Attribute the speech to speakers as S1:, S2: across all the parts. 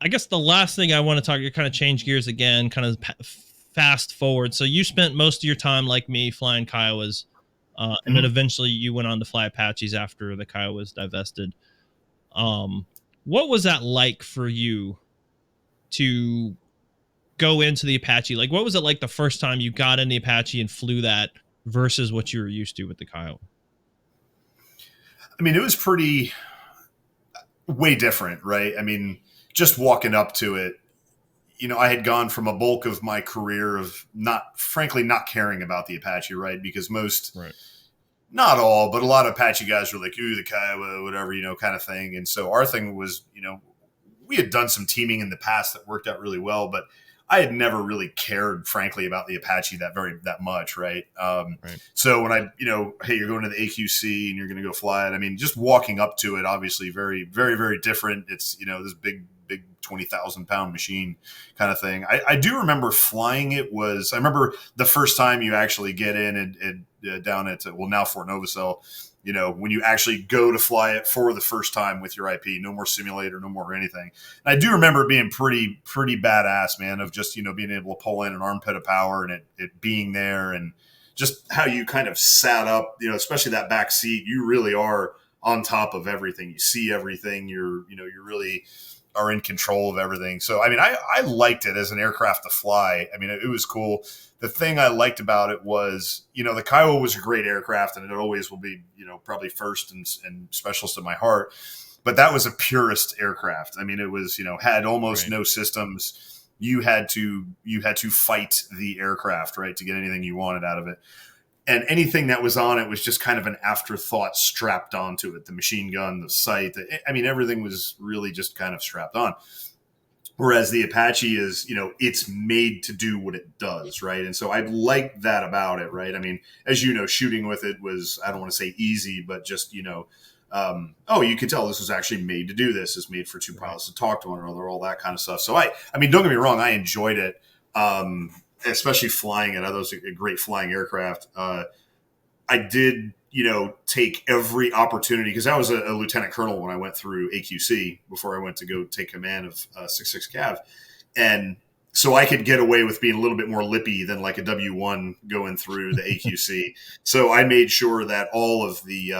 S1: I guess the last thing I want to talk, you kind of change gears again, kind of fast forward. So you spent most of your time like me flying Kiowas, and then
S2: Mhm.
S1: eventually you went on to fly Apaches after the Kiowas divested. Um, what was that like for you to go into the Apache? Like, what was it like the first time you got in the Apache and flew that versus what you were used to with the Kiowa?
S2: I mean, it was pretty way different, right? I mean, just walking up to it, I had gone from a bulk of my career of frankly, not caring about the Apache, right? Because most,
S1: Right.
S2: not all, but a lot of Apache guys were like, ooh, the Kiowa, whatever, kind of thing. And so our thing was, we had done some teaming in the past that worked out really well, but I had never really cared, frankly, about the Apache that much, right?
S1: Right.
S2: So when hey, you're going to the AQC and you're going to go fly it. I mean, just walking up to it, obviously, very, very, very different. It's this big 20,000 pound machine kind of thing. I do remember flying it. I remember the first time you actually get in and down at now Fort Novosel. When you actually go to fly it for the first time with your IP, no more simulator, no more anything. And I do remember it being pretty badass, man, of just, being able to pull in an armpit of power and it being there and just how you kind of sat up, especially that back seat, you really are on top of everything. You see everything. You really are in control of everything. So, I mean, I liked it as an aircraft to fly. I mean, it was cool. The thing I liked about it was, the Kiowa was a great aircraft and it always will be, probably first and specialist in my heart. But that was a purist aircraft. I mean, it was, had almost
S1: Right.
S2: no systems. You had to fight the aircraft, right, to get anything you wanted out of it. And anything that was on it was just kind of an afterthought strapped onto it. The machine gun, the sight, I mean, everything was really just kind of strapped on. Whereas the Apache is, it's made to do what it does, right? And so I like that about it, right? I mean, as you know, shooting with it was, I don't want to say easy, but just, you could tell this was actually made to do this. It's made for two
S1: Right.
S2: pilots to talk to one another, all that kind of stuff. So I mean, don't get me wrong, I enjoyed it, especially flying it. I thought it was a great flying aircraft. I did, take every opportunity because I was a lieutenant colonel when I went through AQC before I went to go take command of 66 Cav. And so I could get away with being a little bit more lippy than like a W1 going through the AQC. So I made sure that all of the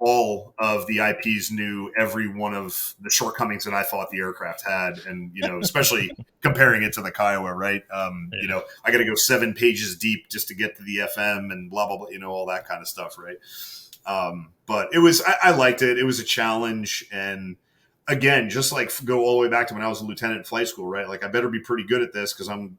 S2: IPs knew every one of the shortcomings that I thought the aircraft had, and especially comparing it to the Kiowa, right?
S1: Yeah.
S2: I got to go 7 pages deep just to get to the FM and blah blah blah, all that kind of stuff, right? But I liked it. It was a challenge, and again, just like go all the way back to when I was a lieutenant in flight school, right? Like I better be pretty good at this because I'm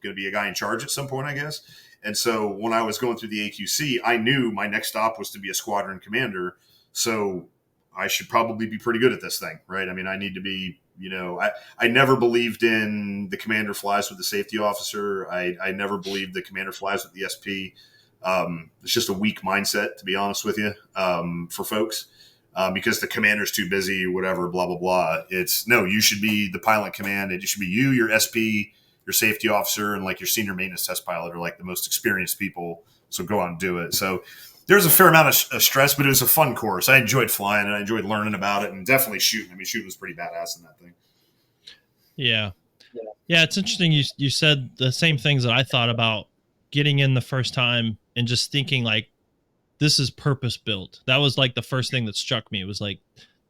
S2: going to be a guy in charge at some point, I guess. And so when I was going through the AQC, I knew my next stop was to be a squadron commander. So I should probably be pretty good at this thing, right? I mean, I need to be, I never believed in the commander flies with the safety officer. I never believed the commander flies with the SP. It's just a weak mindset, to be honest with you, for folks. Because the commander's too busy, whatever, blah, blah, blah. It's no, you should be the pilot command. It should be you, your SP, your safety officer, and like your senior maintenance test pilot are like the most experienced people. So go out and do it. So there's a fair amount of stress, but it was a fun course. I enjoyed flying and I enjoyed learning about it and definitely shooting. I mean, shooting was pretty badass in that thing.
S1: Yeah. Yeah, it's interesting. You said the same things that I thought about getting in the first time and just thinking like this is purpose built. That was like the first thing that struck me. It was like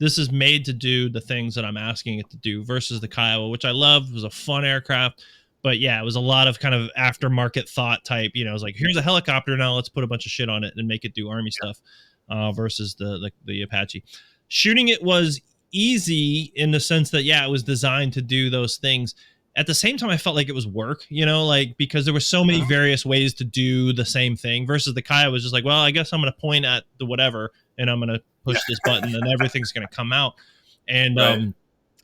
S1: this is made to do the things that I'm asking it to do versus the Kiowa, which I loved. It was a fun aircraft, but yeah, it was a lot of kind of aftermarket thought type. It was like here's a helicopter, now let's put a bunch of shit on it and make it do army stuff. Versus the Apache. Shooting it was easy in the sense that yeah, it was designed to do those things. At the same time, I felt like it was work, like because there were so many various ways to do the same thing versus the Kaya was just like, well, I guess I'm going to point at the whatever and I'm going to push this button and everything's going to come out. And
S2: Right.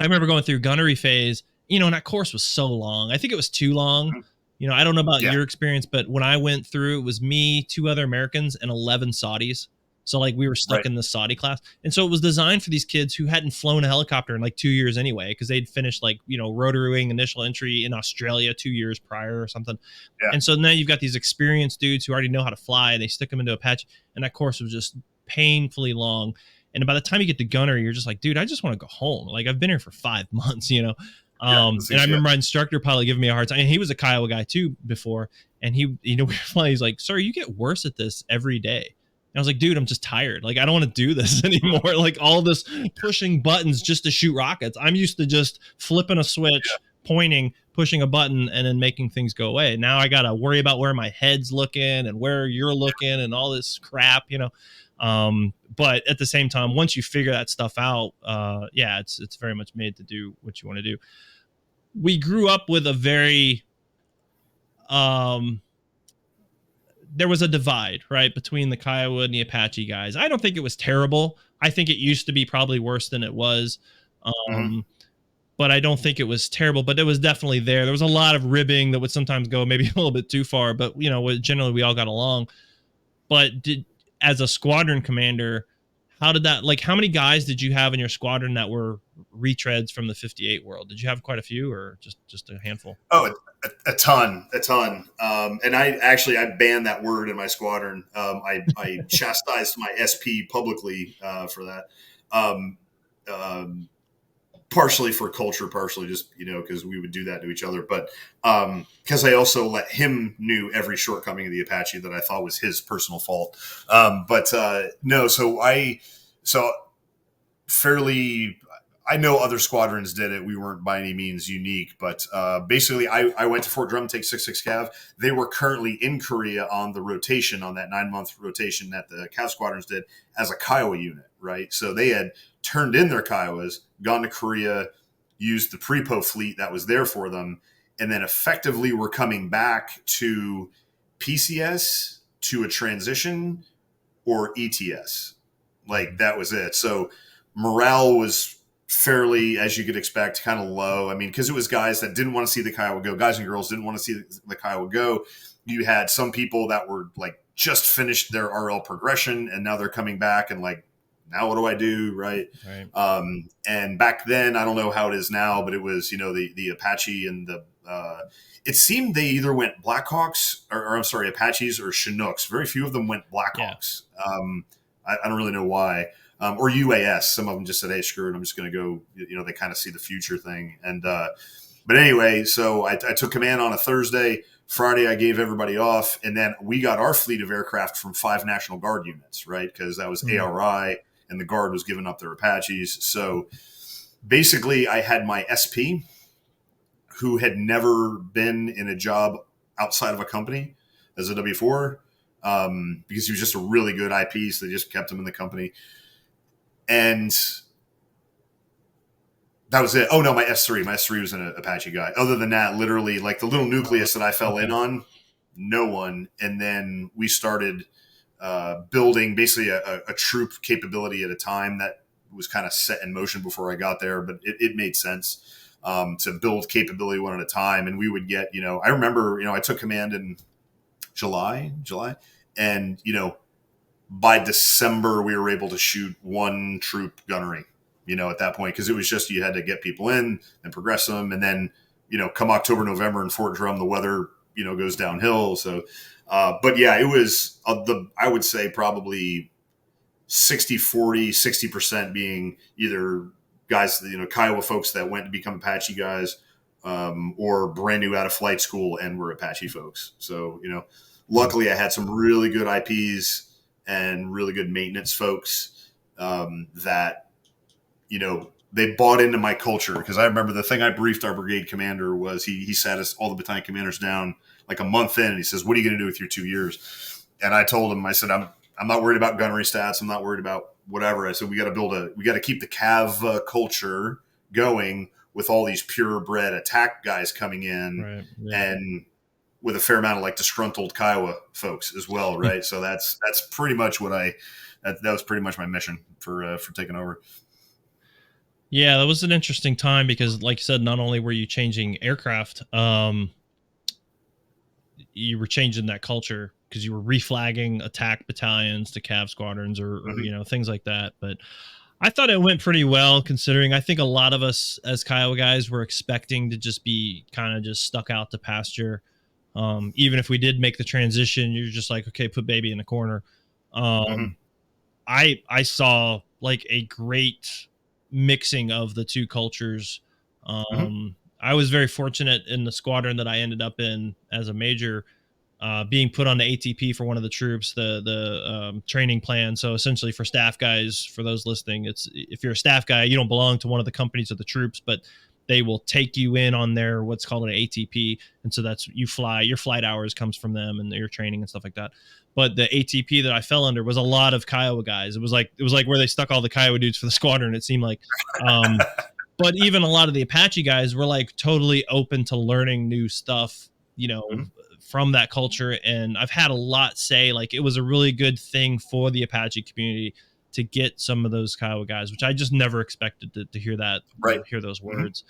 S1: I remember going through gunnery phase, and that course was so long. I think it was too long. I don't know about
S2: Yeah.
S1: your experience, but when I went through, it was me, 2 other Americans, and 11 Saudis. So like we were stuck
S2: Right.
S1: in the Saudi class. And so it was designed for these kids who hadn't flown a helicopter in like 2 years anyway, because they'd finished like, rotary wing initial entry in Australia 2 years prior or something.
S2: Yeah.
S1: And so now you've got these experienced dudes who already know how to fly. They stick them into Apache. And that course was just painfully long. And by the time you get to Gunnery, you're just like, dude, I just want to go home. Like, I've been here for 5 months, you know?
S2: Yeah,
S1: And I remember my instructor pilot giving me a hard time. And he was a Kiowa guy too before. And he, we were flying. He's like, sir, you get worse at this every day. And I was like, dude, I'm just tired. Like, I don't want to do this anymore. Like, all this pushing buttons just to shoot rockets. I'm used to just flipping a switch, pointing, pushing a button, and then making things go away. Now I got to worry about where my head's looking and where you're looking and all this crap, you know. But at the same time, once you figure that stuff out, yeah, it's very much made to do what you want to do. We grew up with a very there was a divide, right, between the Kiowa and the Apache guys. I don't think it was terrible. I think it used to be probably worse than it was. But I don't think it was terrible, but it was definitely there. There was a lot of ribbing that would sometimes go maybe a little bit too far, but you know, generally we all got along. But as a squadron commander, how did that, like, how many guys did you have in your squadron that were retreads from the 58 world? Did you have quite a few or just a handful?
S2: Oh, a ton. And I banned that word in my squadron. I chastised my SP publicly for that. Partially for culture, partially just, you know, because we would do that to each other. But because I also let him knew every shortcoming of the Apache that I thought was his personal fault. No, so fairly, I know other squadrons did it. We weren't by any means unique, but basically I went to Fort Drum, take 6.6 Cav. They were currently in Korea on the rotation, on that 9-month rotation that the Cav squadrons did as a Kiowa unit, right? So they had turned in their Kiowas, gone to Korea, used the Prepo fleet that was there for them, and then effectively were coming back to PCS, to a transition, or ETS. Like, that was it. So morale was fairly, as you could expect, kind of low. I mean, because it was guys that didn't want to see the Kiowa go. Guys and girls didn't want to see the Kiowa go. You had some people that were like just finished their RL progression, and now they're coming back and like, now what do I do? Right. And back then, I don't know how it is now, but it was, you know, the Apache and it seemed they either went Blackhawks or I'm sorry, Apaches or Chinooks. Very few of them went Blackhawks. I don't really know why. Or UAS. Some of them just said, hey, screw it, I'm just going to go, you know, they kind of see the future thing. And, but anyway, so I took command on a Thursday. Friday, I gave everybody off. And then we got our fleet of aircraft from 5 National Guard units, right? Because that was ARI. And the Guard was giving up their Apaches. So basically, I had my SP, who had never been in a job outside of a company as a W4, because he was just a really good IP, so they just kept him in the company. And that was it. Oh, no, my S3. My S3 was an Apache guy. Other than that, literally, like the little nucleus that I fell in on, no one. And then we started building basically a troop capability at a time that was kind of set in motion before I got there, but it made sense to build capability one at a time. And we would get, you know, I remember, you know, I took command in July, and, you know, by December we were able to shoot 1 troop gunnery, you know, at that point, because it was just, you had to get people in and progress them. And then, you know, come October, November in Fort Drum, the weather, you know, goes downhill. So, but yeah, it was I would say probably 60-40, 60% being either guys, you know, Kiowa folks that went to become Apache guys, or brand new out of flight school and were Apache folks. So, you know, luckily I had some really good IPs and really good maintenance folks that, you know, they bought into my culture. Because I remember the thing I briefed our brigade commander was he sat us, all the battalion commanders, down like a month in, and he says, what are you going to do with your 2 years? And I told him, I said, I'm not worried about gunnery stats. I'm not worried about whatever. I said, we got to keep the Cav culture going with all these purebred attack guys coming in,
S1: right, yeah.
S2: And with a fair amount of like disgruntled Kiowa folks as well. Right. So that's pretty much what that was pretty much my mission for taking over.
S1: Yeah, that was an interesting time because, like you said, not only were you changing aircraft, you were changing that culture because you were reflagging attack battalions to Cav squadrons or you know, things like that. But I thought it went pretty well, considering I think a lot of us as Kiowa guys were expecting to just be kind of just stuck out to pasture. Even if we did make the transition, you're just like, okay, put baby in the corner. I saw like a great mixing of the two cultures.
S2: Mhm.
S1: I was very fortunate in the squadron that I ended up in as a major, being put on the ATP for one of the troops, the training plan. So essentially, for staff guys, for those listening, it's if you're a staff guy, you don't belong to one of the companies of the troops, but they will take you in on their what's called an ATP, and so that's you fly. Your flight hours comes from them and your training and stuff like that. But the ATP that I fell under was a lot of Kiowa guys. It was like where they stuck all the Kiowa dudes for the squadron. It seemed like. Um, but even a lot of the Apache guys were like totally open to learning new stuff, you know,
S2: Mhm.
S1: from that culture. And I've had a lot say like it was a really good thing for the Apache community to get some of those Kiowa guys, which I just never expected to hear that,
S2: Right.
S1: hear those
S2: Mhm.
S1: words.